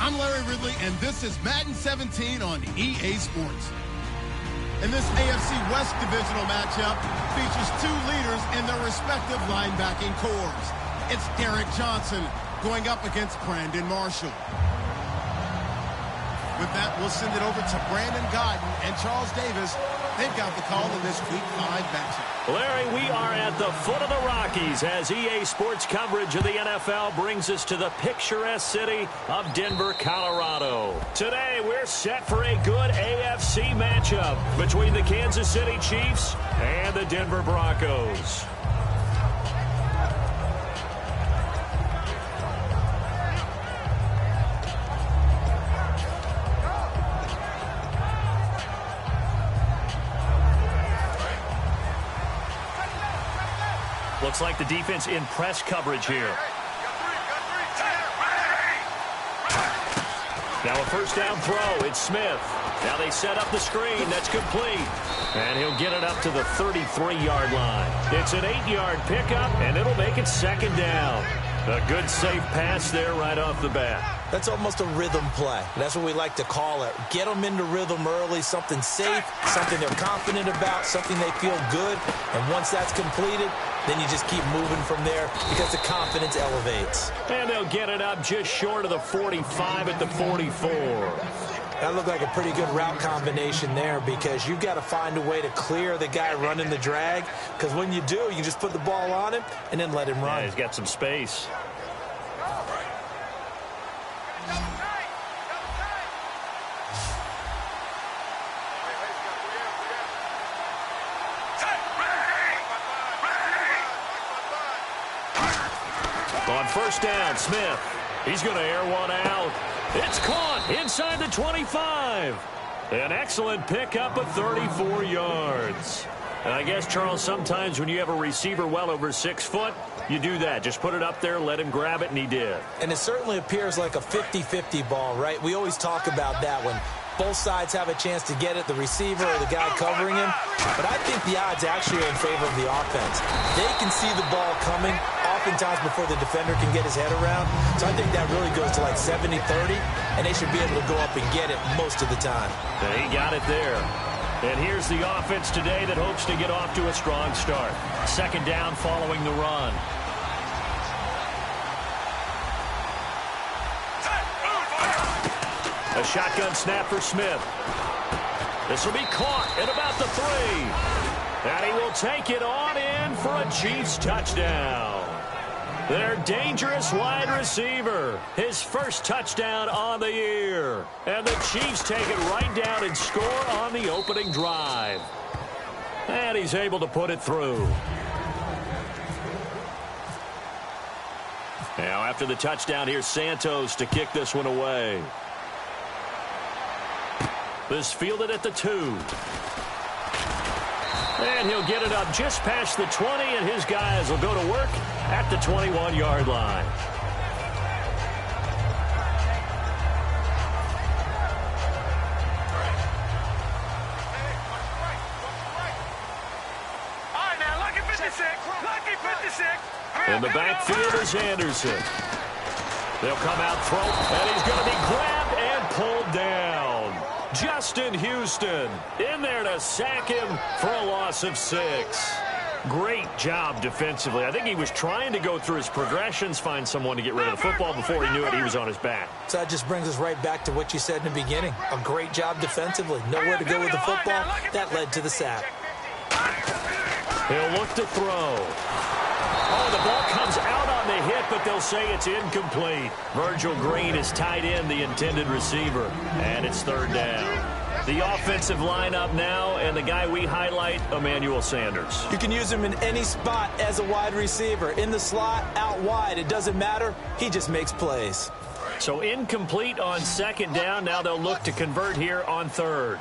I'm Larry Ridley, and this is Madden 17 on EA Sports. And this AFC West divisional matchup features two leaders in their respective linebacking cores. It's Derek Johnson going up against Brandon Marshall. With that, we'll send it over to Brandon Godden and Charles Davis. They've got the call in this Week 5 matchup. Larry, we are at the foot of the Rockies as EA Sports coverage of the NFL brings us to the picturesque city of Denver, Colorado. Today, we're set for a good AFC matchup between the Kansas City Chiefs and the Denver Broncos. Looks like the defense in press coverage here. Now a first down throw. It's Smith. Now they set up the screen. That's complete. And he'll get it up to the 33-yard line. It's an 8-yard pickup, and it'll make it second down. A good, safe pass there right off the bat. That's almost a rhythm play. That's what we like to call it. Get them into rhythm early, something safe, something they're confident about, something they feel good. And once that's completed, then you just keep moving from there because the confidence elevates. And they'll get it up just short of the 45 at the 44. That looked like a pretty good route combination there because you've got to find a way to clear the guy running the drag, because when you do, you can just put the ball on him and then let him run. Yeah, he's got some space. On first down, Smith. He's going to air one out. It's caught inside the 25. An excellent pickup of 34 yards. And I guess, Charles, sometimes when you have a receiver well over 6 foot, you do that. Just put it up there, let him grab it, and he did. And it certainly appears like a 50-50 ball, right? We always talk about that when both sides have a chance to get it, the receiver or the guy covering him. But I think the odds actually are in favor of the offense. They can see the ball coming oftentimes before the defender can get his head around. So I think that really goes to like 70-30, and they should be able to go up and get it most of the time. He got it there. And here's the offense today that hopes to get off to a strong start. Second down following the run. A shotgun snap for Smith. This will be caught at about the 3. And he will take it on in for a Chiefs touchdown. Their dangerous wide receiver. His first touchdown on the year. And the Chiefs take it right down and score on the opening drive. And he's able to put it through. Now after the touchdown, here's Santos to kick this one away. This fielded at the 2. And he'll get it up just past the 20, and his guys will go to work at the 21-yard line. All right, now, lucky 56. Lucky 56. In the backfield is Anderson. They'll come out throw, and he's going to be grabbed and pulled down. Justin Houston in there to sack him for a loss of 6. Great job defensively. I think he was trying to go through his progressions, find someone to get rid of the football. Before he knew it, he was on his back. So that just brings us right back to what you said in the beginning. A great job defensively. Nowhere to go with the football. That led to the sack. He'll look to throw. Oh, the ball comes out on the hit, but they'll say it's incomplete. Virgil Green is tied in, the intended receiver, and it's third down. The offensive lineup now, and the guy we highlight, Emmanuel Sanders. You can use him in any spot as a wide receiver. In the slot, out wide, it doesn't matter. He just makes plays. So incomplete on second down. Now they'll look to convert here on third.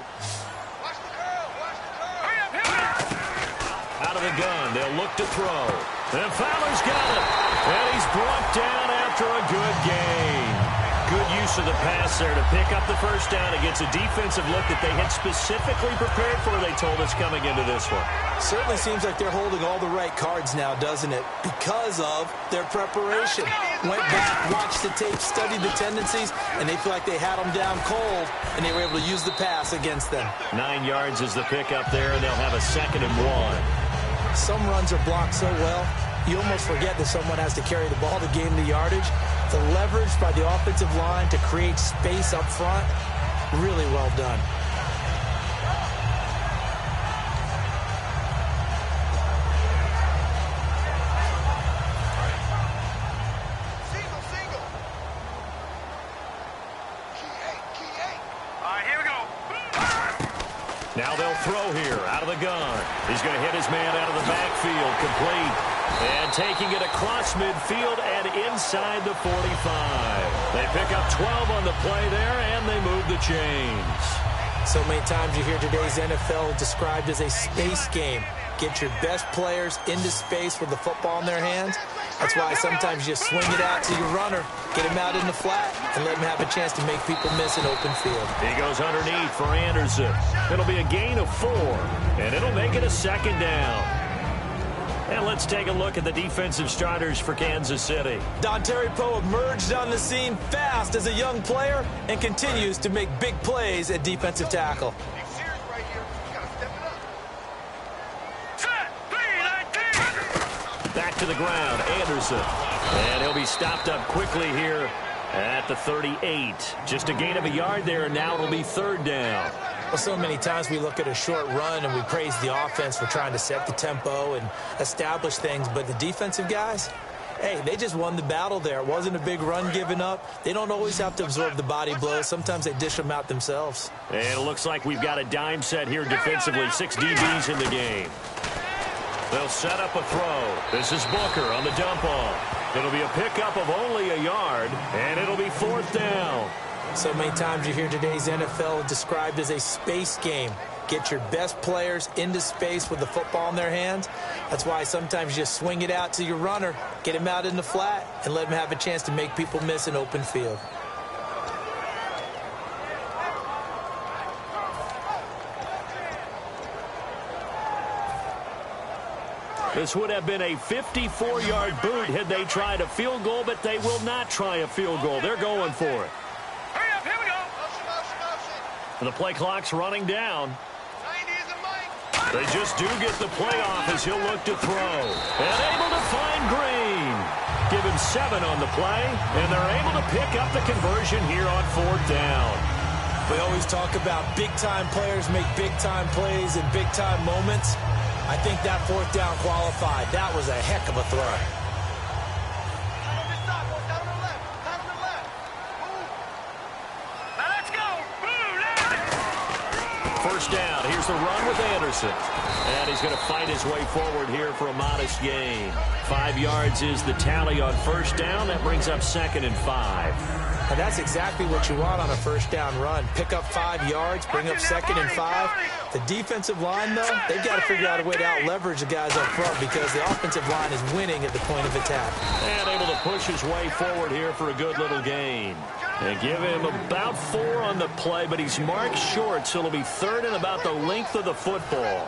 out of the gun. They'll look to throw. And Fowler's got it. And he's brought down after a good gain. Good use of the pass there to pick up the first down against a defensive look that they had specifically prepared for, they told us, coming into this one. Certainly seems like they're holding all the right cards now, doesn't it? Because of their preparation. Went back, watched the tape, studied the tendencies, and they feel like they had them down cold, and they were able to use the pass against them. 9 yards is the pickup there, and they'll have a 2nd and 1. Some runs are blocked so well, you almost forget that someone has to carry the ball to gain the yardage. The leverage by the offensive line to create space up front, really well done. Single. Key eight. All right, here we go. Now they'll throw here out of the gun. He's going to hit his man out of the backfield, complete. And taking it across midfield and inside the 45. They pick up 12 on the play there, and they move the chains. So many times you hear today's NFL described as a space game. Get your best players into space with the football in their hands. That's why sometimes you just swing it out to your runner, get him out in the flat, and let him have a chance to make people miss an open field. He goes underneath for Anderson. It'll be a gain of 4, and it'll make it a 2nd down. And let's take a look at the defensive starters for Kansas City. Dontari Poe emerged on the scene fast as a young player and continues to make big plays at defensive tackle. Back to the ground, Anderson. And he'll be stopped up quickly here at the 38. Just a gain of a yard there, and now it'll be 3rd down. Well, so many times we look at a short run and we praise the offense for trying to set the tempo and establish things, but the defensive guys, hey, they just won the battle there. It wasn't a big run given up. They don't always have to absorb the body blows. Sometimes they dish them out themselves. And it looks like we've got a dime set here defensively. 6 DBs in the game. They'll set up a throw. This is Booker on the dump off. It'll be a pickup of only a yard, and it'll be 4th down. So many times you hear today's NFL described as a space game. Get your best players into space with the football in their hands. That's why sometimes you just swing it out to your runner, get him out in the flat, and let him have a chance to make people miss an open field. This would have been a 54-yard boot had they tried a field goal, but they will not try a field goal. They're going for it. Hurry up, here we go. And the play clock's running down. They just do get the play off as he'll look to throw. And able to find Green. Give him 7 on the play, and they're able to pick up the conversion here on 4th down. We always talk about big-time players make big-time plays in big-time moments. I think that 4th down qualified. That was a heck of a throw. Now let's go. First down. Here's the run with Anderson. And he's going to fight his way forward here for a modest gain. 5 yards is the tally on first down. That brings up 2nd and 5. And that's exactly what you want on a first down run. Pick up 5 yards, bring up 2nd and 5. The defensive line, though, they've got to figure out a way to out-leverage the guys up front because the offensive line is winning at the point of attack. And able to push his way forward here for a good little gain. And give him about 4 on the play, but he's marked short, so it'll be 3rd and about the length of the football.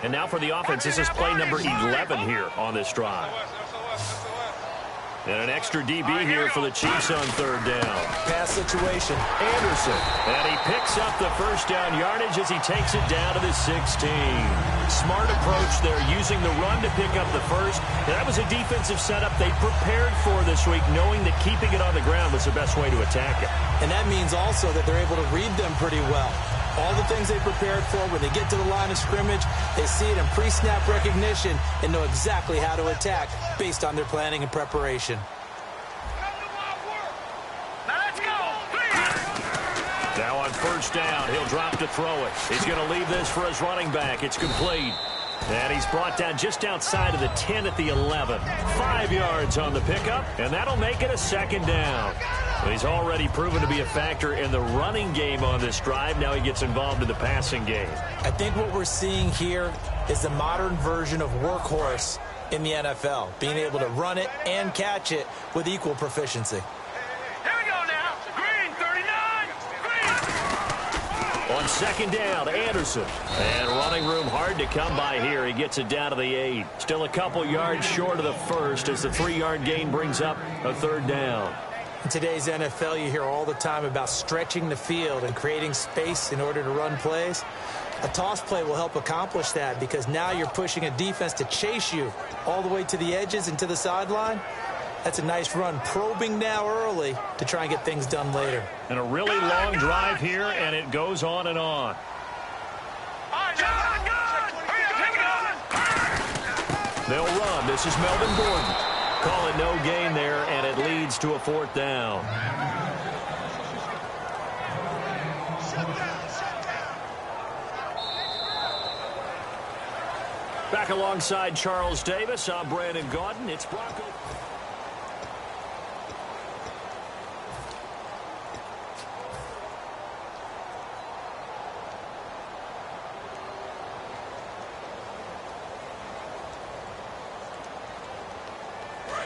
And now for the offense, this is play number 11 here on this drive. And an extra DB here for the Chiefs on 3rd down. Pass situation. Anderson. And he picks up the first down yardage as he takes it down to the 16. Smart approach there, using the run to pick up the first. And that was a defensive setup they prepared for this week, knowing that keeping it on the ground was the best way to attack it. And that means also that they're able to read them pretty well. All the things they prepared for, when they get to the line of scrimmage, they see it in pre-snap recognition and know exactly how to attack based on their planning and preparation. Now on first down, he'll drop to throw it. He's going to leave this for his running back. It's complete. And he's brought down just outside of the 10 at the 11. 5 yards on the pickup, and that'll make it a second down. Well, he's already proven to be a factor in the running game on this drive. Now he gets involved in the passing game. I think what we're seeing here is the modern version of workhorse in the NFL, being able to run it and catch it with equal proficiency. Here we go now. Green, 39. Green. On second down, Anderson. And running room hard to come by here. He gets it down to the 8. Still a couple yards short of the first as the 3-yard gain brings up a third down. In today's NFL, you hear all the time about stretching the field and creating space in order to run plays. A toss play will help accomplish that because now you're pushing a defense to chase you all the way to the edges and to the sideline. That's a nice run, probing now early to try and get things done later. And a really long drive here, and it goes on and on. They'll run. This is Melvin Gordon. Call it no gain there, and it leads to a fourth down. Back alongside Charles Davis, I'm Brandon Gaudin. It's Bronco.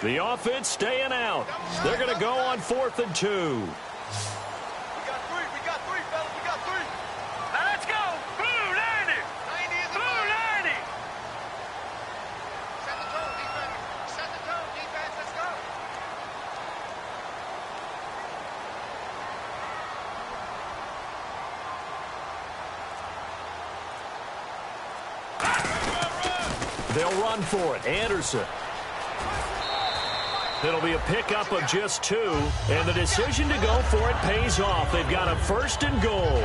The offense staying out. They're going to go on 4th and 2. We got 3, fellas. We got 3. Now let's go. Blue 90. 90 is Blue 90. Set the tone, defense. Set the tone, defense. Let's go. They'll run for it. Anderson. It'll be a pickup of just 2, and the decision to go for it pays off. They've got a 1st and goal.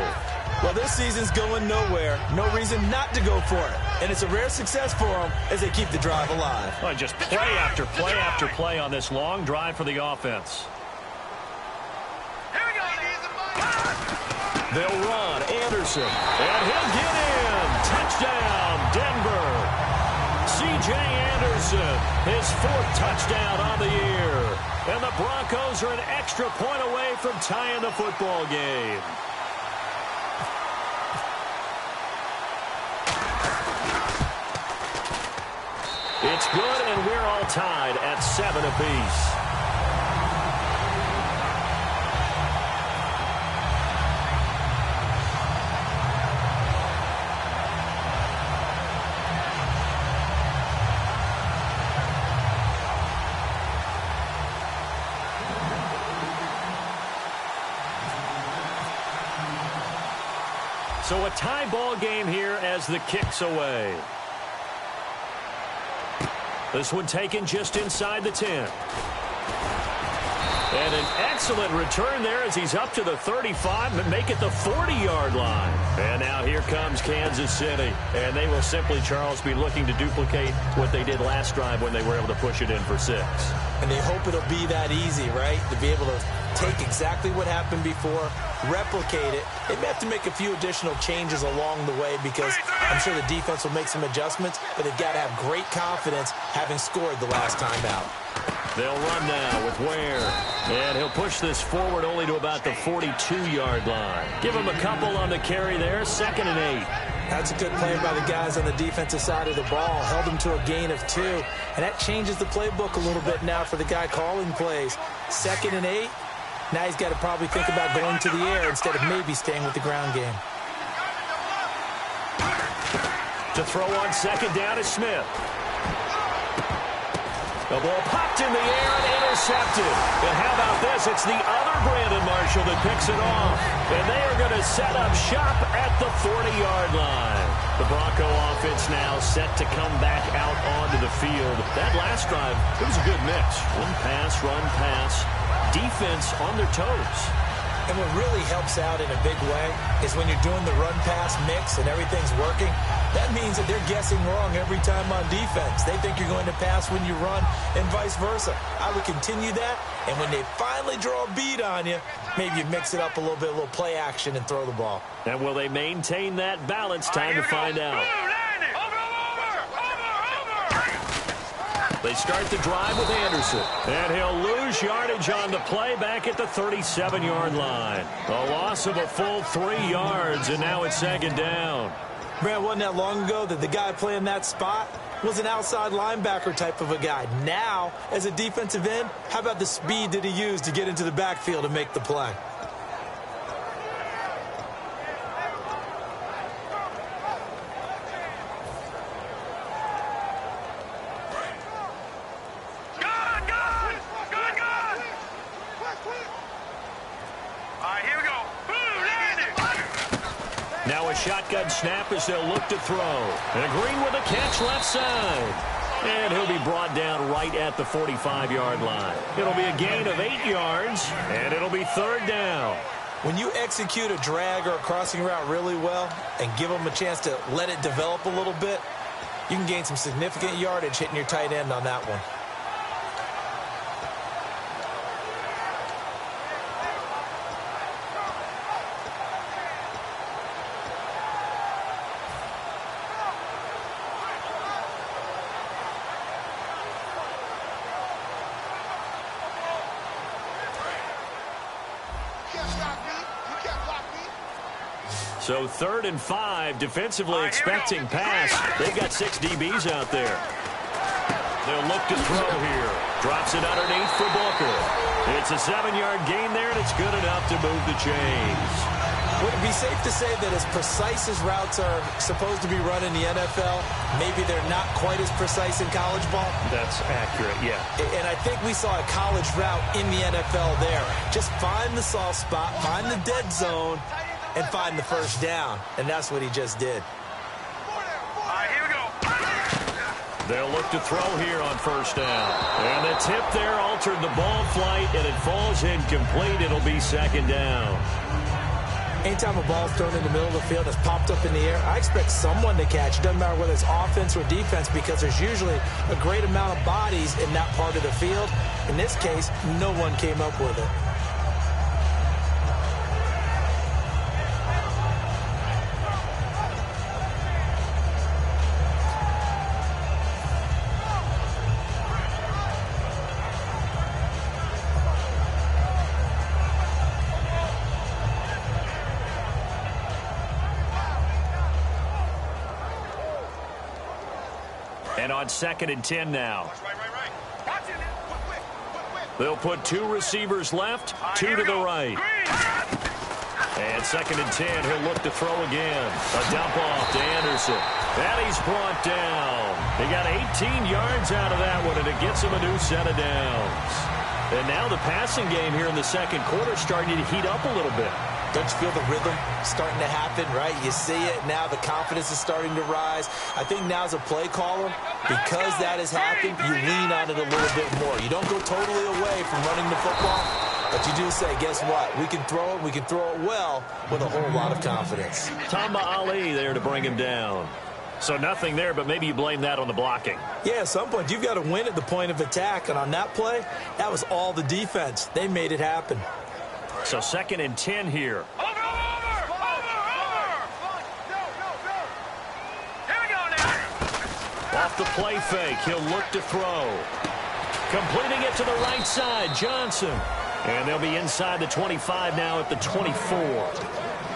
Well, this season's going nowhere. No reason not to go for it. And it's a rare success for them as they keep the drive alive. Well, just play after play after play on this long drive for the offense. Here we go. They'll run. Anderson. And he'll get in. Touchdown, Denver. C.J. Anderson, his 4th touchdown on the year. And the Broncos are an extra point away from tying the football game. It's good, and we're all tied at 7 apiece. So a tie ball game here as the kick's away. This one taken just inside the 10. And an excellent return there as he's up to the 35 and make it the 40-yard line. And now here comes Kansas City. And they will simply, Charles, be looking to duplicate what they did last drive when they were able to push it in for 6. And they hope it'll be that easy, right? To be able to take exactly what happened before, replicate it. They may have to make a few additional changes along the way because I'm sure the defense will make some adjustments, but they've got to have great confidence having scored the last time out. They'll run now with Ware. And he'll push this forward only to about the 42-yard line. Give him a couple on the carry there, 2nd and 8. That's a good play by the guys on the defensive side of the ball. Held them to a gain of 2. And that changes the playbook a little bit now for the guy calling plays. 2nd and 8. Now he's got to probably think about going to the air instead of maybe staying with the ground game. To throw on 2nd down is Smith. The ball popped in the air and intercepted. And how about this? It's the other Brandon Marshall that picks it off. And they are going to set up shop at the 40-yard line. The Bronco offense now set to come back out onto the field. That last drive, it was a good mix. Run, pass. Defense on their toes. And what really helps out in a big way is when you're doing the run-pass mix and everything's working, that means that they're guessing wrong every time on defense. They think you're going to pass when you run and vice versa. I would continue that, and when they finally draw a beat on you, maybe you mix it up a little bit, a little play action and throw the ball. And will they maintain that balance? Time to find out. They start the drive with Anderson. And he'll lose yardage on the play back at the 37-yard line. A loss of a full 3 yards, and now it's second down. Man, wasn't that long ago that the guy playing that spot was an outside linebacker type of a guy. Now, as a defensive end, how about the speed that he used to get into the backfield and make the play? Now a shotgun snap as they'll look to throw. And Green with a catch left side. And he'll be brought down right at the 45-yard line. It'll be a gain of 8 yards, and it'll be third down. When you execute a drag or a crossing route really well and give them a chance to let it develop a little bit, you can gain some significant yardage hitting your tight end on that one. So 3rd and 5, defensively expecting pass. They've got 6 DBs out there. They'll look to throw here. Drops it underneath for Booker. It's a 7-yard gain there, and it's good enough to move the chains. Would it be safe to say that as precise as routes are supposed to be run in the NFL, maybe they're not quite as precise in college ball? That's accurate, yeah. And I think we saw a college route in the NFL there. Just find the soft spot, find the dead zone, and find the first down. And that's what he just did. Here we go. They'll look to throw here on first down. And the tip there altered the ball flight, and it falls incomplete. It'll be second down. Anytime a ball's thrown in the middle of the field, it's popped up in the air, I expect someone to catch. It doesn't matter whether it's offense or defense, because there's usually a great amount of bodies in that part of the field. In this case, no one came up with it. And on 2nd and 10 now. They'll put 2 receivers left, 2 to the right. And 2nd and 10, he'll look to throw again. A dump off to Anderson. And he's brought down. He got 18 yards out of that one, and it gets him a new set of downs. And now the passing game here in the second quarter starting to heat up a little bit. Don't you feel the rhythm starting to happen, right? You see it now. The confidence is starting to rise. I think now as a play caller, because that has happened, you lean on it a little bit more. You don't go totally away from running the football, but you do say, guess what? We can throw it. We can throw it well with a whole lot of confidence. Tamba Ali there to bring him down. So nothing there, but maybe you blame that on the blocking. Yeah, at some point, you've got to win at the point of attack. And on that play, that was all the defense. They made it happen. So 2nd and 10 here. Over! Here we go now. Off the play fake, he'll look to throw. Completing it to the right side, Johnson. And they'll be inside the 25 now at the 24.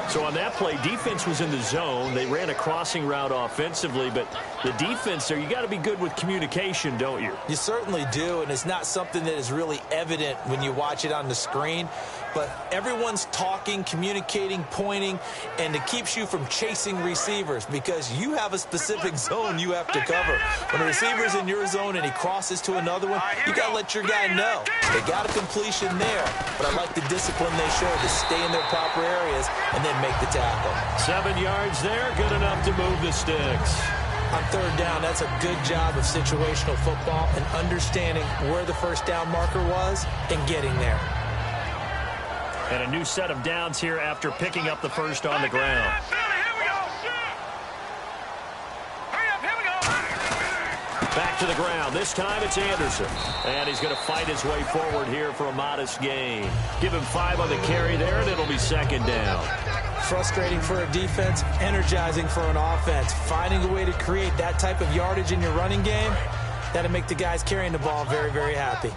So on that play, defense was in the zone. They ran a crossing route offensively, but the defense there, you got to be good with communication, don't you? You certainly do, and it's not something that is really evident when you watch it on the screen. But everyone's talking, communicating, pointing, and it keeps you from chasing receivers because you have a specific zone you have to cover. When a receiver's in your zone and he crosses to another one, you got to let your guy know. They got a completion there, but I like the discipline they showed to stay in their proper areas and then make the tackle. 7 yards there, good enough to move the sticks. On 3rd down, that's a good job of situational football and understanding where the first down marker was and getting there. And a new set of downs here after picking up the first on the ground. Back to the ground. This time it's Anderson. And he's going to fight his way forward here for a modest gain. Give him 5 on the carry there, and it'll be 2nd down. Frustrating for a defense, energizing for an offense. Finding a way to create that type of yardage in your running game, That'll make the guys carrying the ball very, very happy. All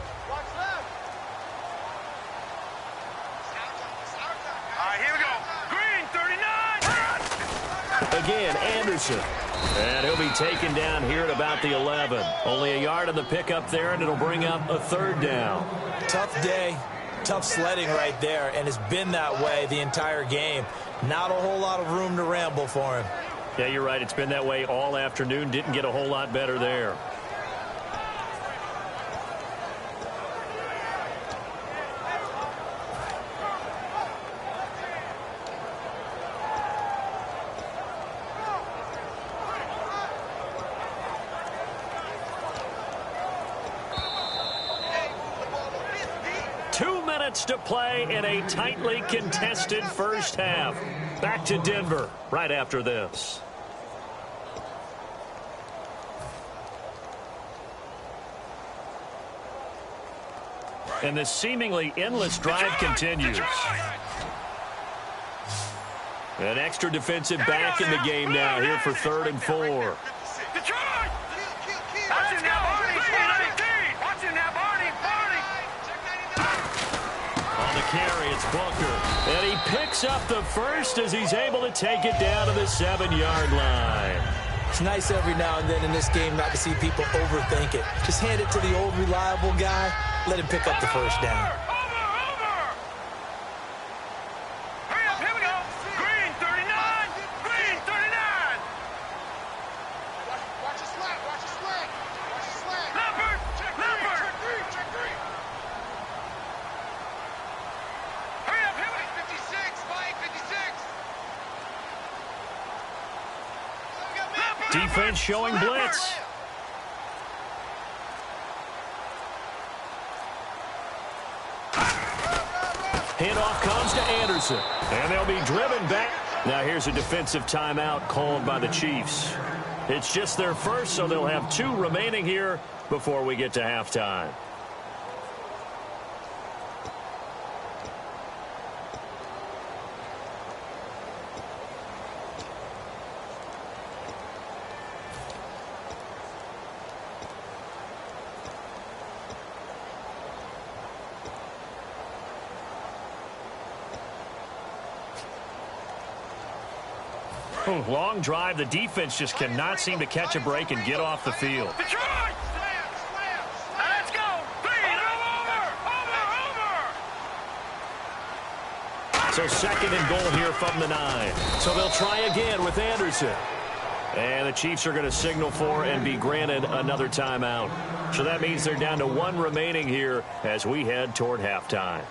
right, here we go. Green, 39. Again, Anderson. And he'll be taken down here at about the 11. Only a yard on the pickup there, and it'll bring up a third down. Tough day, tough sledding right there, and it's been that way the entire game. Not a whole lot of room to ramble for him. Yeah, you're right. It's been that way all afternoon. Didn't get a whole lot better there. To play in a tightly contested first half. Back to Denver right after this. And this seemingly endless drive continues. An extra defensive back in the game now here for 3rd and 4. Detroit! Watching now, Barney, 18. Watching now, Barney. On the carry, it's Booker. And he picks up the first as he's able to take it down to the 7-yard line. It's nice every now and then in this game not to see people overthink it. Just hand it to the old reliable guy. Let him pick up the first down. Hurry up, here we go. Green, 39. Green, 39. Watch your slack. Leopard. Check green. Hurry up, here we go. 56, Mike, 56. Defense showing blitz. Handoff comes to Anderson. And they'll be driven back. Now here's a defensive timeout called by the Chiefs. It's just their first, so they'll have 2 remaining here before we get to halftime. Long drive. The defense just cannot seem to catch a break and get off the field. Detroit! Let's go! Green, over! So 2nd and goal here from the 9. So they'll try again with Anderson. And the Chiefs are going to signal for and be granted another timeout. So that means they're down to 1 remaining here as we head toward halftime.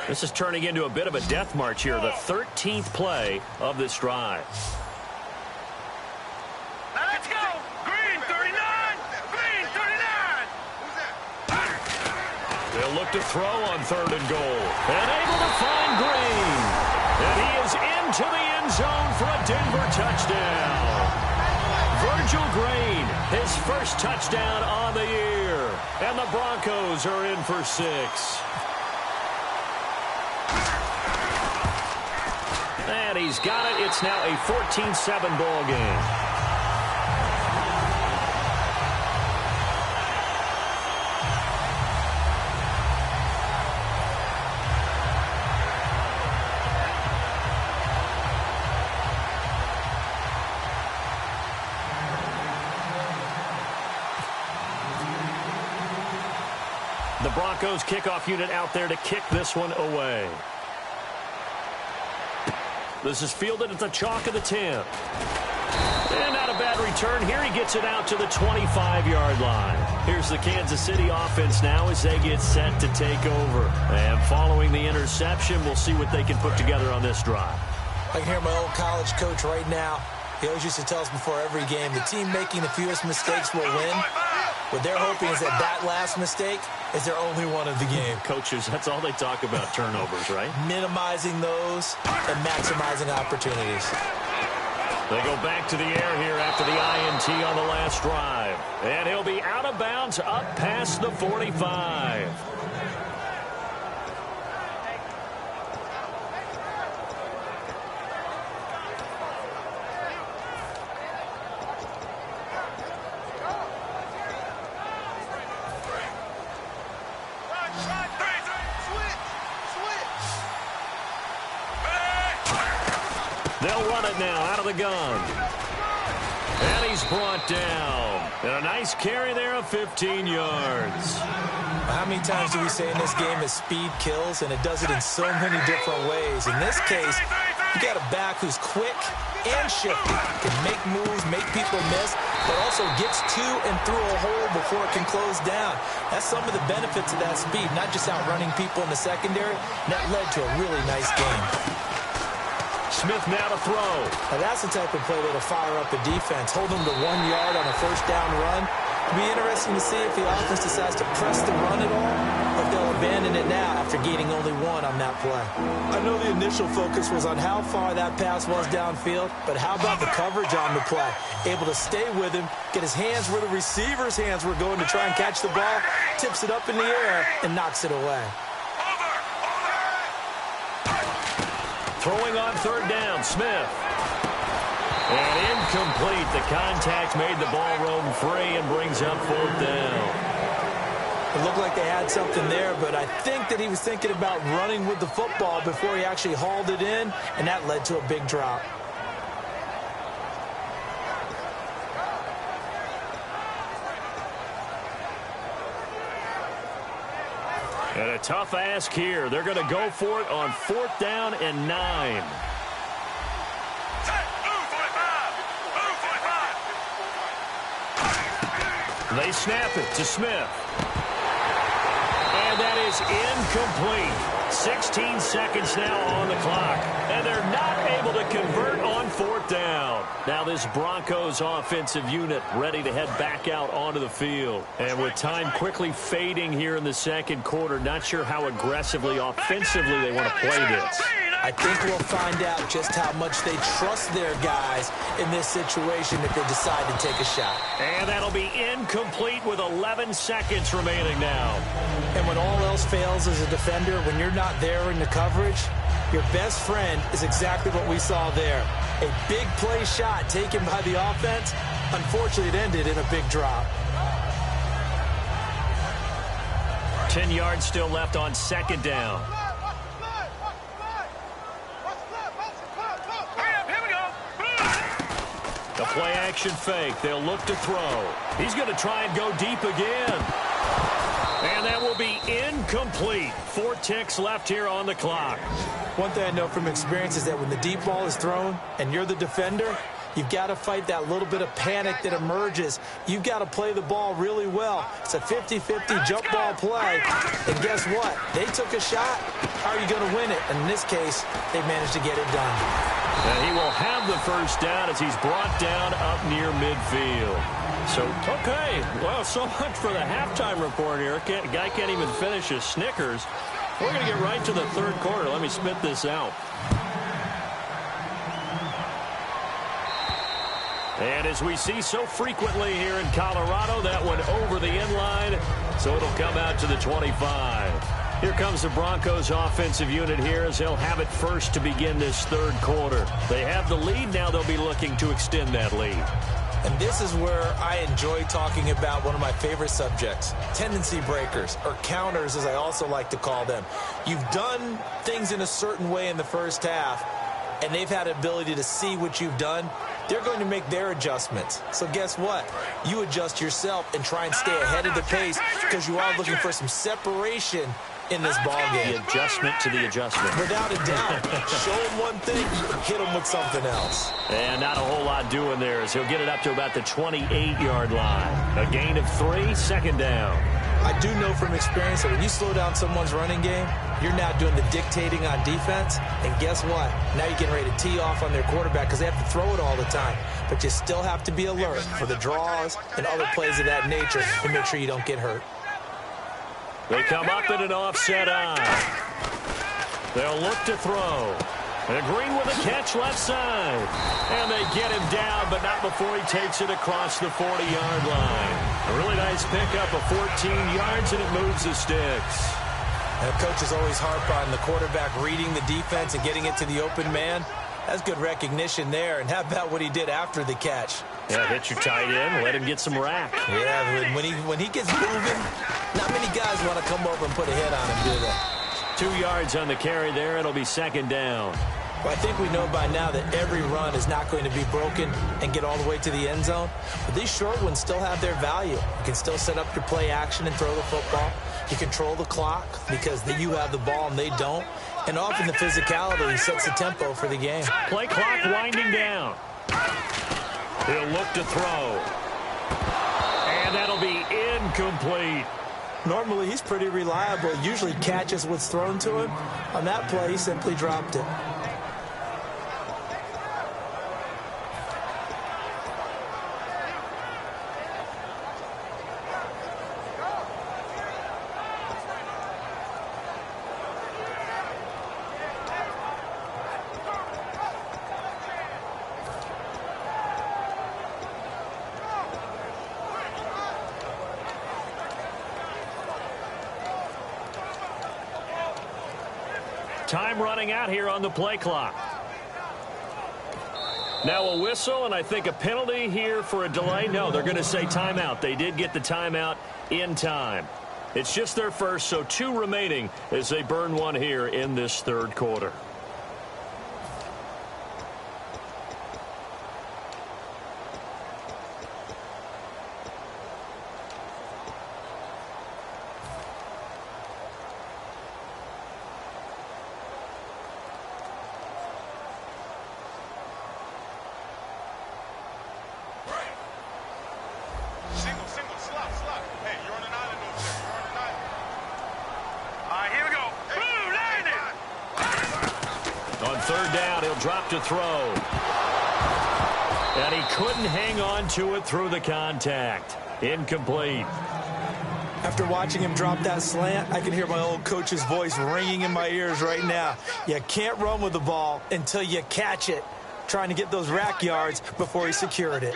This is turning into a bit of a death march here, the 13th play of this drive. Now let's go! Green, 39! Green, 39! They'll look to throw on 3rd and goal. And able to find Green. And he is into the end zone for a Denver touchdown. Virgil Green, his first touchdown on the year. And the Broncos are in for 6. And he's got it. It's now a 14-7 ball game. The Broncos kickoff unit out there to kick this one away. This is fielded at the chalk of the 10. And not a bad return here. He gets it out to the 25-yard line. Here's the Kansas City offense now as they get set to take over. And following the interception, we'll see what they can put together on this drive. I can hear my old college coach right now. He always used to tell us before every game, the team making the fewest mistakes will win. What they're hoping is that that last mistake is their only one of the game. Coaches, that's all they talk about, turnovers, right? Minimizing those and maximizing opportunities. They go back to the air here after the INT on the last drive. And he'll be out of bounds up past the 45. They'll run it now out of the gun. And he's brought down. And a nice carry there of 15 yards. How many times do we say in this game that speed kills, and it does it in so many different ways? In this case, you got a back who's quick and shifty, can make moves, make people miss, but also gets to and through a hole before it can close down. That's some of the benefits of that speed, not just outrunning people in the secondary. And that led to a really nice game. Smith now to throw. Now that's the type of play that'll fire up a defense. Hold them to 1 yard on a first down run. It'll be interesting to see if the offense decides to press the run at all, or if they'll abandon it now after gaining only 1 on that play. I know the initial focus was on how far that pass was downfield, but how about the coverage on the play? Able to stay with him, get his hands where the receiver's hands were going to try and catch the ball, tips it up in the air, and knocks it away. Throwing on third down, Smith. And incomplete. The contact made the ball roam free and brings up fourth down. It looked like they had something there, but I think that he was thinking about running with the football before he actually hauled it in, and that led to a big drop. And a tough ask here. They're going to go for it on fourth down and 9. They snap it to Smith. And that is incomplete. 16 seconds now on the clock. And they're not able to convert on fourth down. Now this Broncos offensive unit ready to head back out onto the field. And with time quickly fading here in the second quarter, not sure how aggressively, offensively they want to play this. I think we'll find out just how much they trust their guys in this situation if they decide to take a shot. And that'll be incomplete with 11 seconds remaining now. And when all else fails as a defender, when you're not there in the coverage, your best friend is exactly what we saw there. A big play shot taken by the offense. Unfortunately, it ended in a big drop. 10 yards still left on second down. The play action fake. They'll look to throw. He's going to try and go deep again. And that will be incomplete. 4 ticks left here on the clock. One thing I know from experience is that when the deep ball is thrown and you're the defender, you've got to fight that little bit of panic that emerges. You've got to play the ball really well. It's a 50-50 jump ball play. And guess what? They took a shot. How are you going to win it? And in this case, they managed to get it done. And he will have the first down as he's brought down up near midfield. So, okay, well, so much for the halftime report here. Guy can't even finish his Snickers. We're going to get right to the third quarter. Let me spit this out. And as we see so frequently here in Colorado, that one over the end line, so it'll come out to the 25. Here comes the Broncos offensive unit here as they'll have it first to begin this third quarter. They have the lead. Now they'll be looking to extend that lead. And this is where I enjoy talking about one of my favorite subjects, tendency breakers, or counters as I also like to call them. You've done things in a certain way in the first half, and they've had an ability to see what you've done. They're going to make their adjustments. So guess what? You adjust yourself and try and stay ahead of the pace because you are looking for some separation in this ball game. The adjustment to the adjustment. Without a doubt. Show him one thing, hit him with something else. And not a whole lot doing there as he'll get it up to about the 28-yard line. A gain of 3, second down. I do know from experience that when you slow down someone's running game, you're now doing the dictating on defense. And guess what? Now you're getting ready to tee off on their quarterback because they have to throw it all the time. But you still have to be alert for the draws and other plays of that nature to make sure you don't get hurt. They come up in an offset eye. They'll look to throw. And Green with a catch left side. And they get him down, but not before he takes it across the 40-yard line. A really nice pickup of 14 yards, and it moves the sticks. And coaches always harp on the quarterback reading the defense and getting it to the open man. That's good recognition there. And how about what he did after the catch? Yeah, hit your tight end, let him get some rack. Yeah, when he gets moving, not many guys want to come over and put a hit on him, do they? 2 yards on the carry there. It'll be second down. Well, I think we know by now that every run is not going to be broken and get all the way to the end zone. But these short ones still have their value. You can still set up your play action and throw the football. You control the clock because you have the ball and they don't. And often the physicality sets the tempo for the game. Play clock winding down. He'll look to throw. And that'll be incomplete. Normally, he's pretty reliable. Usually catches what's thrown to him. On that play, he simply dropped it. Time running out here on the play clock. Now a whistle, and I think a penalty here for a delay. No, they're going to say timeout. They did get the timeout in time. It's just their first, so 2 remaining as they burn one here in this third quarter. Drop to throw. And he couldn't hang on to it through the contact. Incomplete. After watching him drop that slant, I can hear my old coach's voice ringing in my ears right now. You can't run with the ball until you catch it. Trying to get those rack yards before he secured it.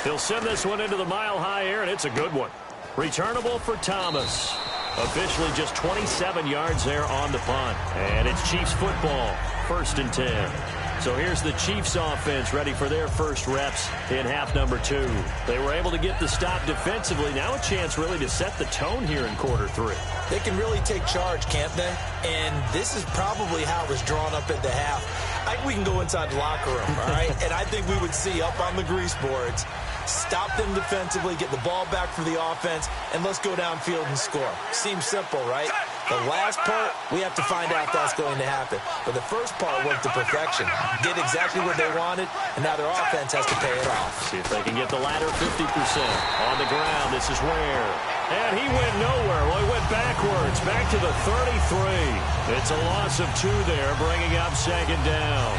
He'll send this one into the mile-high air, and it's a good one. Returnable for Thomas. Officially just 27 yards there on the punt. And it's Chiefs football, 1st and 10. So here's the Chiefs offense ready for their first reps in half number 2. They were able to get the stop defensively. Now a chance really to set the tone here in quarter 3. They can really take charge, can't they? And this is probably how it was drawn up at the half. I think we can go inside the locker room, all right? And I think we would see up on the grease boards, stop them defensively, get the ball back for the offense, and let's go downfield and score. Seems simple, right? The last part, we have to find out if that's going to happen. But the first part worked to perfection. Did exactly what they wanted, and now their offense has to pay it off. See if they can get the latter 50%. On the ground, this is Ware. And he went nowhere. Well, he went backwards, back to the 33. It's a loss of 2 there, bringing up second down.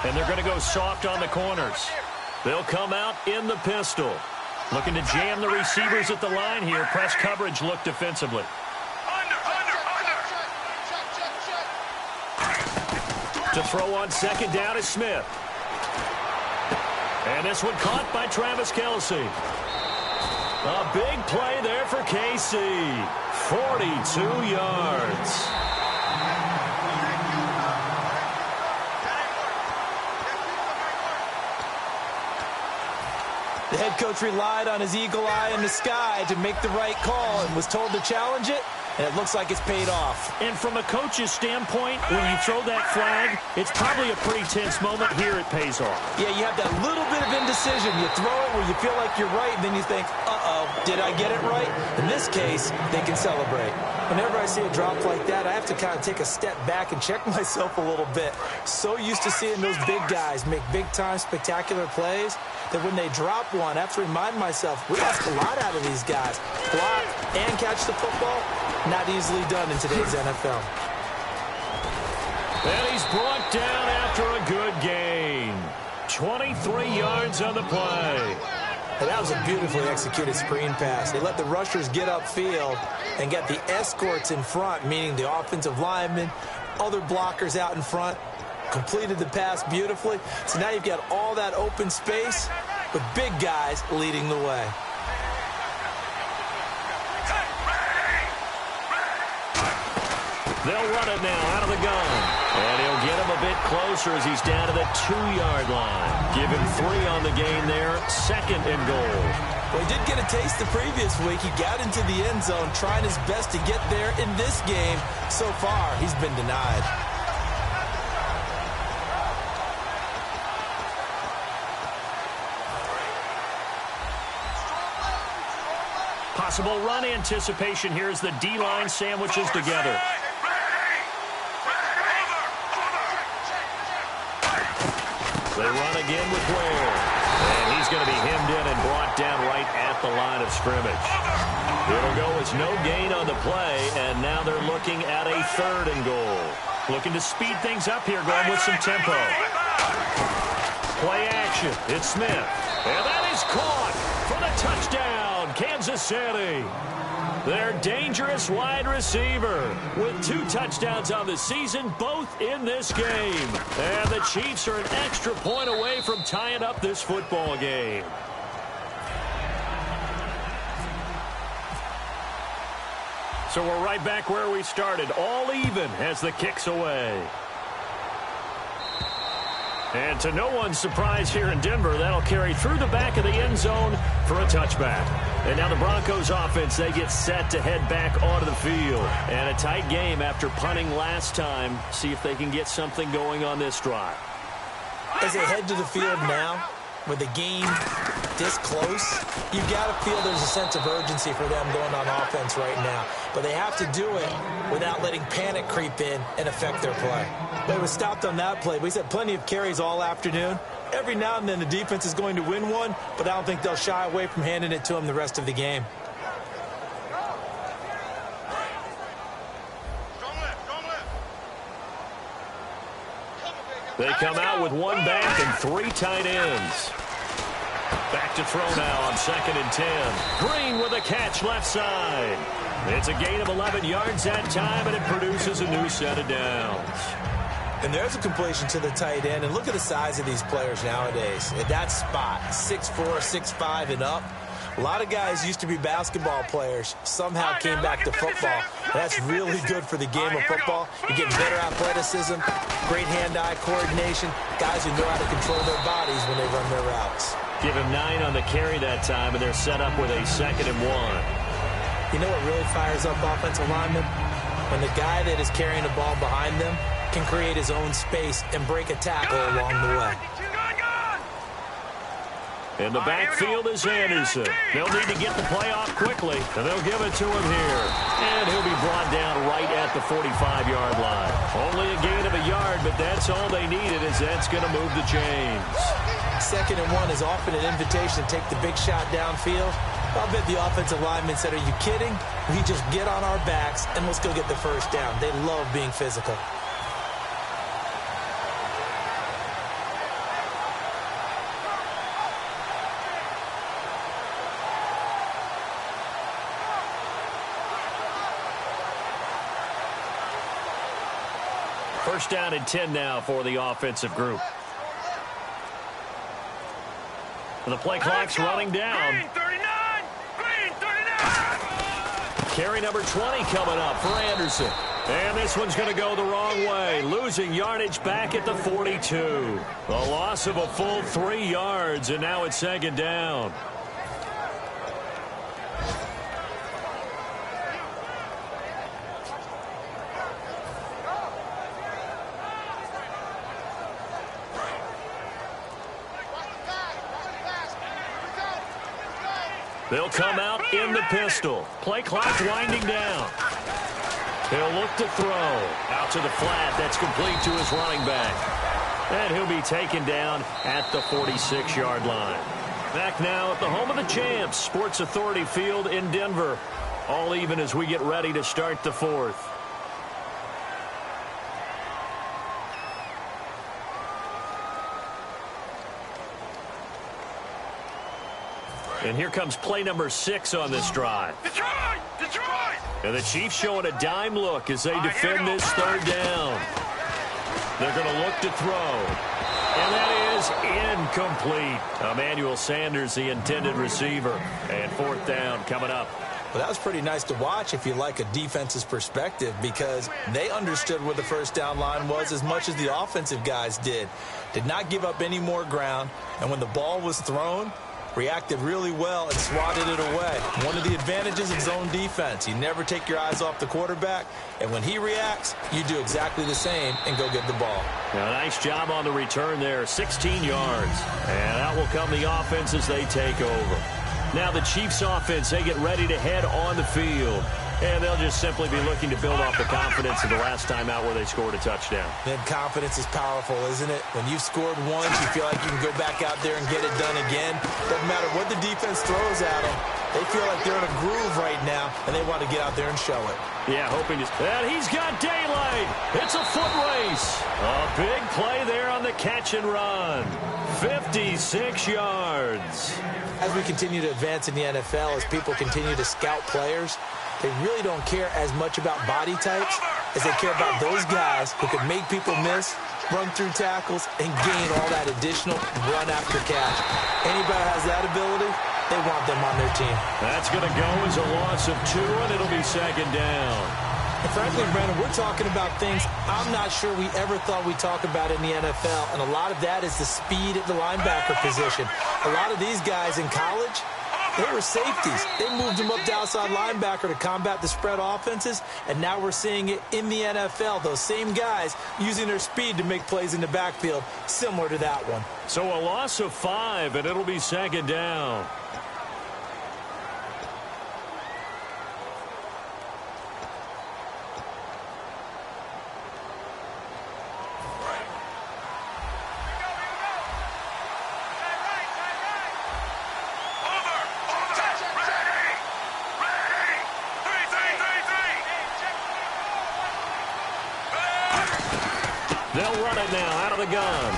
And they're going to go soft on the corners. They'll come out in the pistol. Looking to jam the receivers at the line here. Press coverage look defensively. To throw on second down is Smith. And this one caught by Travis Kelce. A big play there for KC. 42 yards. The head coach relied on his eagle eye in the sky to make the right call and was told to challenge it, and it looks like it's paid off. And from a coach's standpoint, when you throw that flag, it's probably a pretty tense moment. Here it pays off. Yeah, you have that little bit of indecision. You throw it where you feel like you're right, and then you think, uh-oh, did I get it right? In this case, they can celebrate. Whenever I see a drop like that, I have to kind of take a step back and check myself a little bit. So used to seeing those big guys make big-time spectacular plays that when they drop one, I have to remind myself, we ask a lot out of these guys. Block and catch the football, not easily done in today's NFL. And he's brought down after a good gain. 23 yards on the play. And that was a beautifully executed screen pass. They let the rushers get upfield and get the escorts in front, meaning the offensive linemen, other blockers out in front, completed the pass beautifully. So now you've got all that open space with big guys leading the way. They'll run it now out of the gun. And he'll get him a bit closer as he's down to the 2-yard line. Give him 3 on the gain there. 2nd and goal. Well, he did get a taste the previous week. He got into the end zone trying his best to get there in this game. So far, he's been denied. Possible run anticipation here as the D-line sandwiches together. They run again with Ware. And he's going to be hemmed in and brought down right at the line of scrimmage. It'll go as no gain on the play, and now they're looking at a 3rd and goal. Looking to speed things up here, going with some tempo. Play action. It's Smith. And that is caught for the touchdown, Kansas City. Their dangerous wide receiver with 2 touchdowns on the season, both in this game. And the Chiefs are an extra point away from tying up this football game. So we're right back where we started, all even as the kick's away. And to no one's surprise here in Denver, that'll carry through the back of the end zone for a touchback. And now the Broncos offense, they get set to head back onto the field. And a tight game after punting last time. See if they can get something going on this drive. As they head to the field now, with the game this close, you've got to feel there's a sense of urgency for them going on offense right now. But they have to do it without letting panic creep in and affect their play. They were stopped on that play. We had plenty of carries all afternoon. Every now and then the defense is going to win one, but I don't think they'll shy away from handing it to them the rest of the game. They come out with 1 back and 3 tight ends. Back to throw now on 2nd and 10. Green with a catch left side. It's a gain of 11 yards that time, and it produces a new set of downs. And there's a completion to the tight end. And look at the size of these players nowadays. At that spot, 6'4", 6'5", and up. A lot of guys used to be basketball players, somehow came back to football. That's really good for the game of football. You're getting better athleticism, great hand-eye coordination, guys who know how to control their bodies when they run their routes. Give him 9 on the carry that time, and they're set up with a 2nd and 1. You know what really fires up offensive linemen? When the guy that is carrying the ball behind them can create his own space and break a tackle along the way. In the backfield is Anderson. They'll need to get the play off quickly, and they'll give it to him here. And he'll be brought down right at the 45-yard line. Only a gain of a yard, but that's all they needed, as that's going to move the chains. 2nd and 1 is often an invitation to take the big shot downfield. I'll bet the offensive lineman said, are you kidding? We just get on our backs, and let's go get the first down. They love being physical. First down and 10 now for the offensive group. The play clock's running down. Green 39! Green 39! Carry number 20 coming up for Anderson. And this one's going to go the wrong way. Losing yardage back at the 42. A loss of a full 3 yards, and now it's 2nd down. They'll come out in the pistol. Play clock winding down. He'll look to throw. Out to the flat. That's complete to his running back. And he'll be taken down at the 46-yard line. Back now at the home of the champs, Sports Authority Field in Denver. All even as we get ready to start the fourth. And here comes play number 6 on this drive. Detroit! Detroit! And the Chiefs showing a dime look as they defend this third down. They're going to look to throw. And that is incomplete. Emmanuel Sanders, the intended receiver. And fourth down coming up. Well, that was pretty nice to watch if you like a defense's perspective, because they understood where the first down line was as much as the offensive guys did. Did not give up any more ground. And when the ball was thrown, reacted really well and swatted it away. One of the advantages of zone defense, you never take your eyes off the quarterback, and when he reacts, you do exactly the same and go get the ball. Now, nice job on the return there, 16 yards. And out will come the offense as they take over. Now the Chiefs offense, they get ready to head on the field. And they'll just simply be looking to build off the confidence of the last time out where they scored a touchdown. Then confidence is powerful, isn't it? When you've scored once, you feel like you can go back out there and get it done again. Doesn't matter what the defense throws at them. They feel like they're in a groove right now, and they want to get out there and show it. Yeah, hoping to... And he's got daylight. It's a foot race. A big play there on the catch and run. 56 yards. As we continue to advance in the NFL, as people continue to scout players, they really don't care as much about body types as they care about those guys who can make people miss, run through tackles, and gain all that additional run after catch. Anybody has that ability, they want them on their team. That's going to go as a loss of 2, and it'll be second down. And frankly, Brandon, we're talking about things I'm not sure we ever thought we'd talk about in the NFL, and a lot of that is the speed at the linebacker position. A lot of these guys in college, they were safeties. They moved them up to outside linebacker to combat the spread offenses, and now we're seeing it in the NFL. Those same guys using their speed to make plays in the backfield, similar to that one. So a loss of 5, and it'll be second down. They'll run it now out of the gun.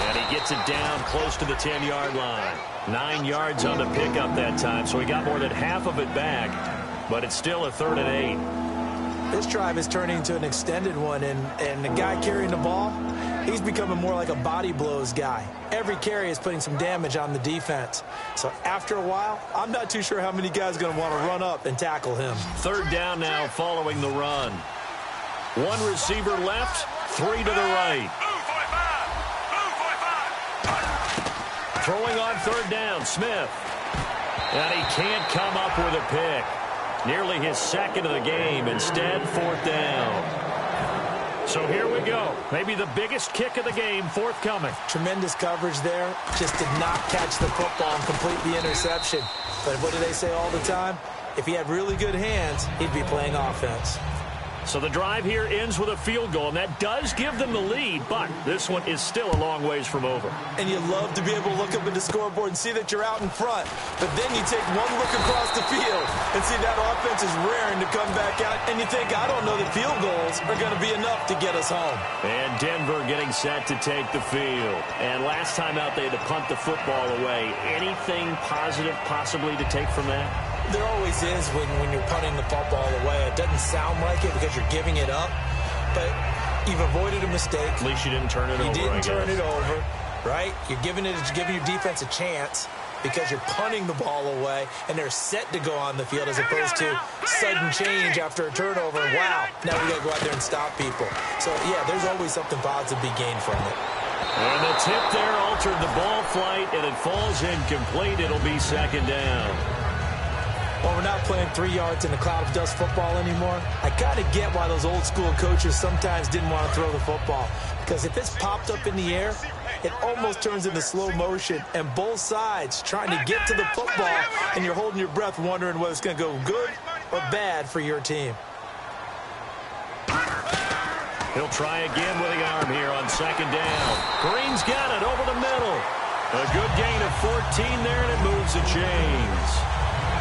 And he gets it down close to the 10-yard line. 9 yards on the pickup that time, so he got more than half of it back. But it's still a 3rd and 8. This drive is turning into an extended one, and the guy carrying the ball, he's becoming more like a body blows guy. Every carry is putting some damage on the defense. So after a while, I'm not too sure how many guys are going to want to run up and tackle him. 3rd down now following the run. 1 receiver left, 3 to the right. Throwing on 3rd down, Smith. And he can't come up with a pick. Nearly his 2nd of the game. Instead, 4th down. So here we go. Maybe the biggest kick of the game forthcoming. Tremendous coverage there. Just did not catch the football and complete the interception. But what do they say all the time? If he had really good hands, he'd be playing offense. So the drive here ends with a field goal, and that does give them the lead, but this one is still a long ways from over. And you love to be able to look up at the scoreboard and see that you're out in front, but then you take one look across the field and see that offense is raring to come back out, and you think, I don't know that field goals are going to be enough to get us home. And Denver getting set to take the field. And last time out, they had to punt the football away. Anything positive possibly to take from that? There always is when you're punting the football away. It doesn't sound like it because you're giving it up, but you've avoided a mistake. At least you didn't turn it over. You didn't turn it over, right? You're giving your defense a chance because you're punting the ball away, and they're set to go on the field as opposed to sudden change after a turnover. Wow, now we got to go out there and stop people. So, yeah, there's always something positive to be gained from it. And the tip there altered the ball flight, and it falls incomplete. It'll be second down. Well, we're not playing 3 yards in a cloud of dust football anymore. I kind of get why those old school coaches sometimes didn't want to throw the football. Because if it's popped up in the air, it almost turns into slow motion, and both sides trying to get to the football, and you're holding your breath wondering whether it's going to go good or bad for your team. He'll try again with the arm here on second down. Green's got it over the middle. A good gain of 14 there, and it moves the chains.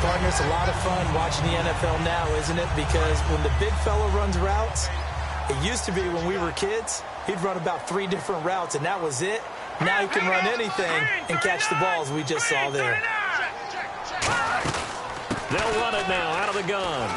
Partner, it's a lot of fun watching the NFL now, isn't it? Because when the big fella runs routes, it used to be when we were kids, he'd run about 3 different routes, and that was it. Now he can run anything and catch the balls we just saw there. They'll run it now out of the gun.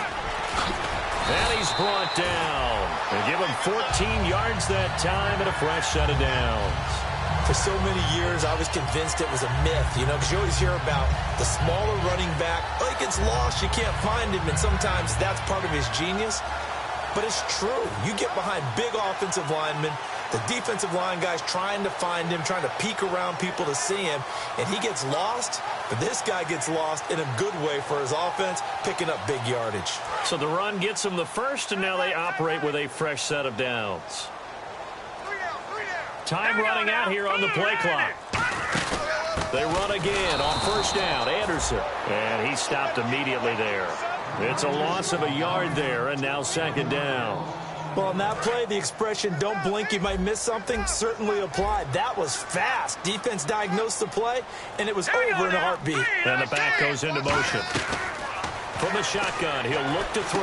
And he's brought down. They give him 14 yards that time and a fresh set of downs. For so many years, I was convinced it was a myth, because you always hear about the smaller running back. Oh, he gets lost, you can't find him, and sometimes that's part of his genius. But it's true. You get behind big offensive linemen, the defensive line guys trying to find him, trying to peek around people to see him, and he gets lost. But this guy gets lost in a good way for his offense, picking up big yardage. So the run gets them the first, and now they operate with a fresh set of downs. Time running out here on the play clock. They run again on first down. Anderson. And he stopped immediately there. It's a loss of a yard there, and now second down. Well, on that play, the expression, don't blink, you might miss something, certainly applied. That was fast. Defense diagnosed the play, and it was over in a heartbeat. And the back goes into motion. From the shotgun, he'll look to throw.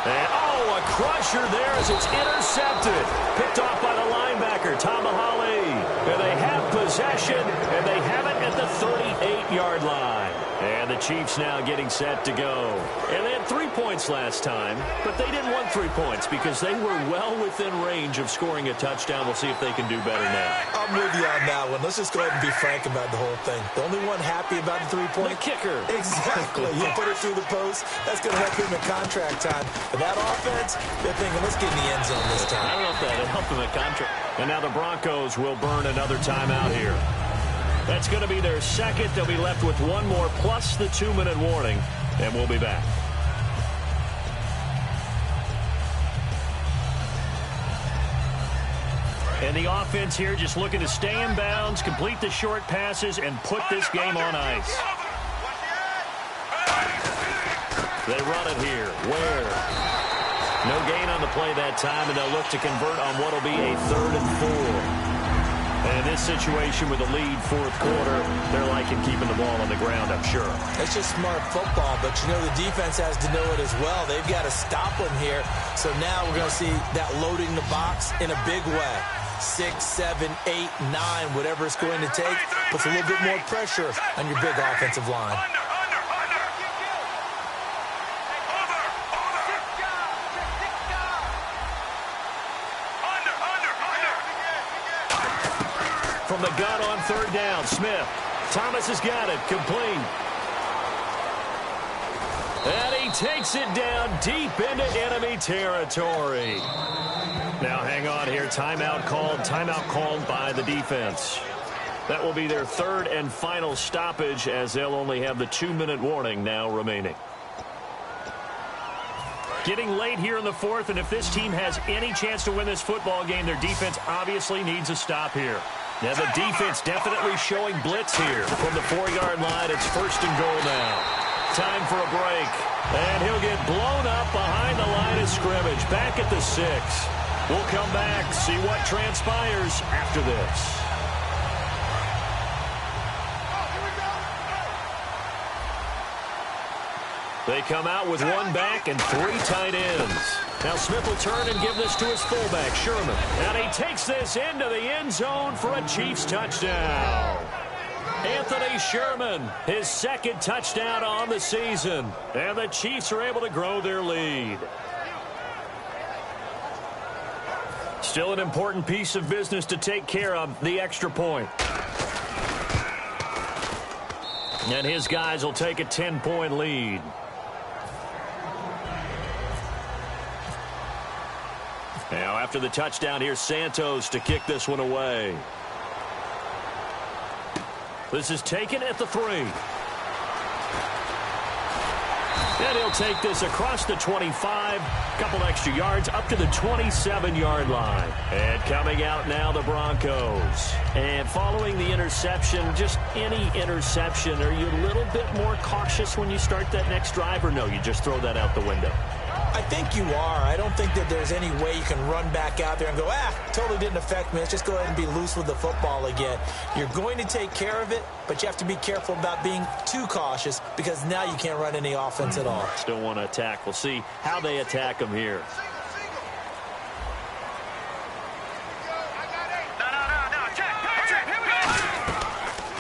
And, a crusher there as it's intercepted. Picked off by the linebacker, Tomahawley. And they have possession, and they have it at the 38-yard line. And the Chiefs now getting set to go. And they had 3 points last time, but they didn't want 3 points because they were well within range of scoring a touchdown. We'll see if they can do better now. I'm with you on that one. Let's just go ahead and be frank about the whole thing. The only one happy about the 3-point? The kicker. Exactly. You put it through the post. That's going to help him in contract time. But that offense, they're thinking, let's get in the end zone this time. I don't know if that'll help him at contract. And now the Broncos will burn another timeout here. That's going to be their second. They'll be left with one more plus the 2-minute warning, and we'll be back. And the offense here just looking to stay in bounds, complete the short passes, and put this game on ice. They run it here. Where? No gain on the play that time, and they'll look to convert on what will be a 3rd and 4. And in this situation with a lead fourth quarter, they're liking keeping the ball on the ground, I'm sure. It's just smart football, but the defense has to know it as well. They've got to stop them here. So now we're going to see that loading the box in a big way. 6, 7, 8, 9, whatever it's going to take, puts a little bit more pressure on your big offensive line. From the gun on 3rd down, Smith. Thomas has got it, complete. And he takes it down deep into enemy territory. Now hang on here, timeout called by the defense. That will be their 3rd and final stoppage as they'll only have the 2-minute warning now remaining. Getting late here in the 4th, and if this team has any chance to win this football game, their defense obviously needs a stop here. Now the defense definitely showing blitz here. From the 4-yard line, it's 1st and goal now. Time for a break. And he'll get blown up behind the line of scrimmage. Back at the 6. We'll come back, see what transpires after this. They come out with 1 back and 3 tight ends. Now Smith will turn and give this to his fullback, Sherman. And he takes this into the end zone for a Chiefs touchdown. Anthony Sherman, his 2nd touchdown on the season. And the Chiefs are able to grow their lead. Still an important piece of business to take care of, the extra point. And his guys will take a 10-point lead. Now, after the touchdown, here's Santos to kick this one away. This is taken at the 3. And he'll take this across the 25, couple extra yards up to the 27-yard line. And coming out now, the Broncos. And following the interception, just any interception, are you a little bit more cautious when you start that next drive, or no, you just throw that out the window? I think you are. I don't think that there's any way you can run back out there and go, totally didn't affect me. Let's just go ahead and be loose with the football again. You're going to take care of it, but you have to be careful about being too cautious because now you can't run any offense at all. Still want to attack. We'll see how they attack them here.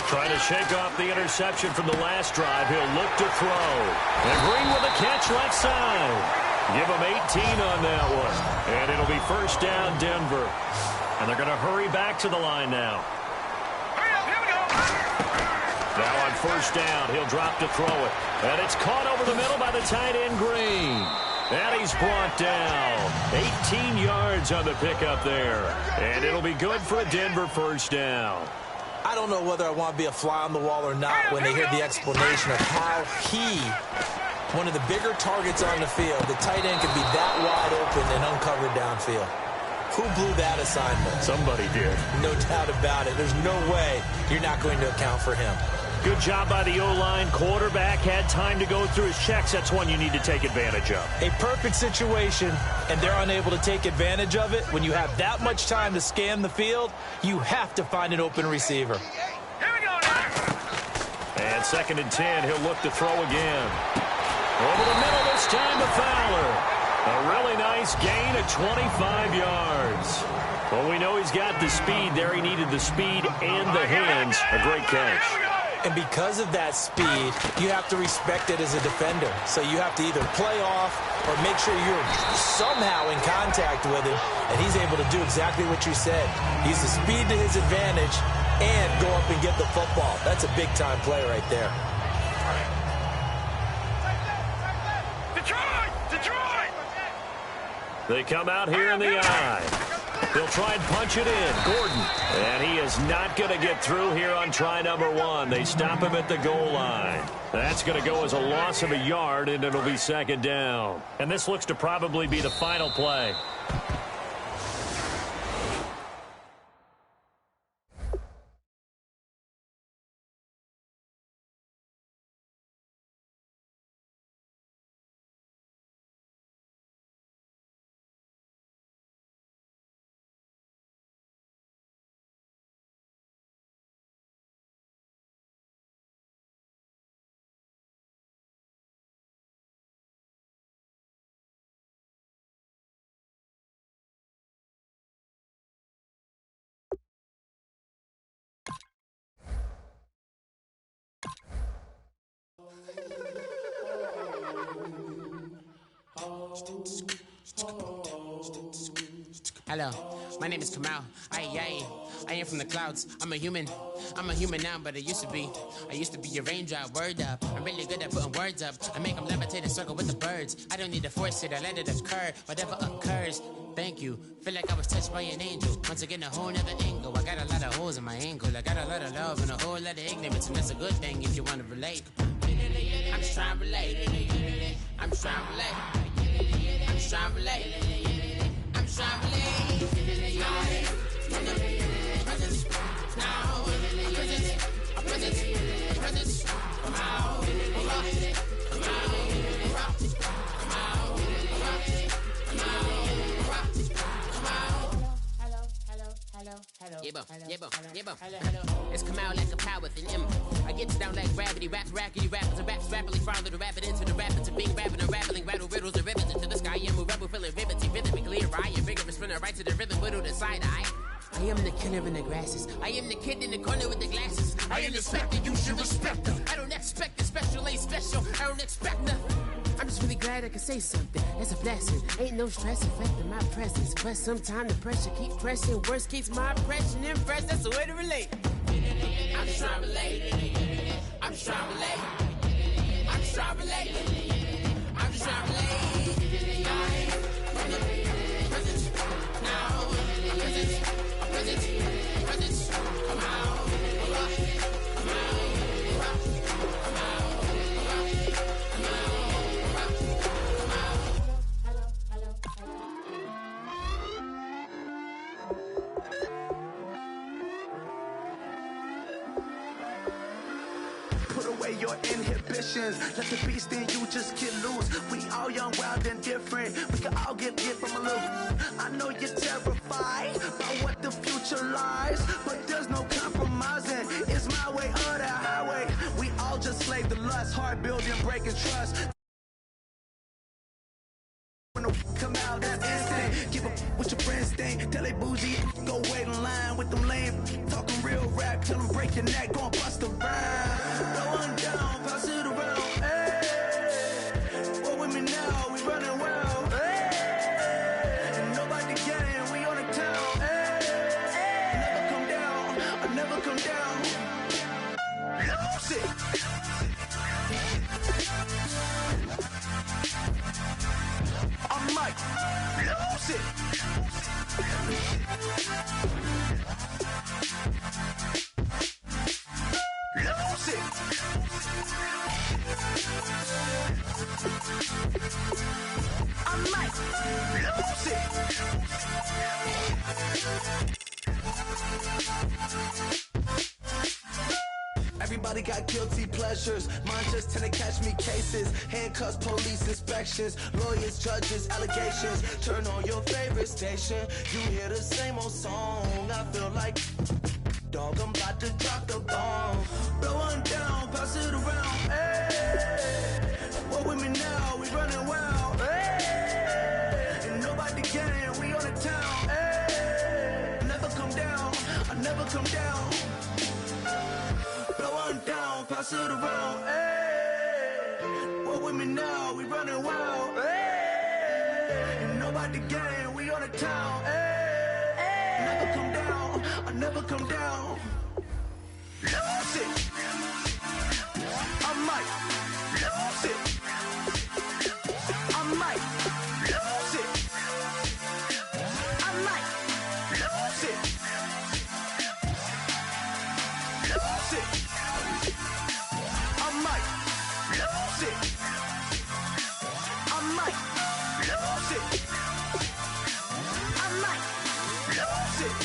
Trying to shake off the interception from the last drive. He'll look to throw. And Green with a catch left side. Give him 18 on that one. And it'll be first down, Denver. And they're going to hurry back to the line now. Now on first down, he'll drop to throw it. And it's caught over the middle by the tight end, Green. And he's brought down. 18 yards on the pickup there. And it'll be good for a Denver first down. I don't know whether I want to be a fly on the wall or not when they hear the explanation of how one of the bigger targets on the field, the tight end could be that wide open and uncovered downfield. Who blew that assignment? Somebody did. No doubt about it. There's no way you're not going to account for him. Good job by the O-line. Quarterback had time to go through his checks. That's one you need to take advantage of. A perfect situation, and they're unable to take advantage of it. When you have that much time to scan the field, you have to find an open receiver. Here we go now. And 2nd and 10, he'll look to throw again. Over the middle this time to Fowler. A really nice gain of 25 yards. Well, we know he's got the speed there. He needed the speed and the hands. A great catch. And because of that speed, you have to respect it as a defender. So you have to either play off or make sure you're somehow in contact with him. And he's able to do exactly what you said. Use the speed to his advantage and go up and get the football. That's a big-time play right there. They come out here in the eye. They'll try and punch it in. Gordon. And he is not going to get through here on try number 1. They stop him at the goal line. That's going to go as a loss of a yard, and it'll be 2nd down. And this looks to probably be the final play. Hello, my name is Kamal. I am from the clouds. I'm a human now, but I used to be a raindrop. Word up, I'm really good at putting words up. I make them levitate and circle with the birds. I don't need to force it, I let it occur. Whatever occurs, thank you. Feel like I was touched by an angel. Once again, a whole nother angle. I got a lot of holes in my angle. I got a lot of love and a whole lot of ignorance, and that's a good thing if you want to relate. I'm just trying to relate. I'm just trying to relate. I'm just trying to relate. I'm just trying to relate. It's come out like a power with an M. I get down like gravity, raps, rackety, rappers, and raps rapidly follow the rapid into the rapids of being rapid and rattling, rattle riddles and rivets into the sky. I'm a rebel feeling rivety, rhythmically right, and vigorous spinner right to the rhythm, widow to side eye. I am the killer in the grasses. I am the kid in the corner with the glasses. I am the specter, you should respect them. I don't expect the special, ain't special. I don't expect nothing. I'm just really glad I can say something. That's a blessing. Ain't no stress affecting my presence. But sometimes the pressure keep pressing. Worst keeps my impression impressed. That's the way to relate. I'm just trying to relate. I'm just trying to relate. I'm just trying to relate. I'm just trying to relate. away your inhibitions. Let the beast in you just get loose. We all young, wild, and different. We can all get from a little. I know you're terrified by what the future lies, but there's no compromising. It's my way or the highway. We all just slave to lust, heart building, breaking trust. When the come out, that's instant. Give up what your friends think. Tell they bougie, go wait in line with them lame. Talking real rap, tell them break your neck, gon' bust a rhyme. Blow one down, pass it around. Hey, what with me now? We running wild. Hey, and nobody gang, we on the town. Hey, never come down, I never come down. Lose it. I might lose it. Lose it. I might lose it. Everybody got guilty pleasures. Mine just tend to catch me cases. Handcuffs, police inspections, lawyers, judges, allegations. Turn on your favorite station. You hear the same old song. I feel like, dog, I'm about to drop the bomb. Blow one down, pass it around. Hey, what with me now? We running wild. Hey, and nobody gang, we on the town. Hey, never come down, I never come down. Blow one down, pass it around. Hey, what with me now? We running wild. Hey, and nobody gang, we on the town. Hey, never come down, I never come down. Lose it. I might lose it. I might lose it. I might lose it. Lose it. I might lose it. I might lose it. I might lose it.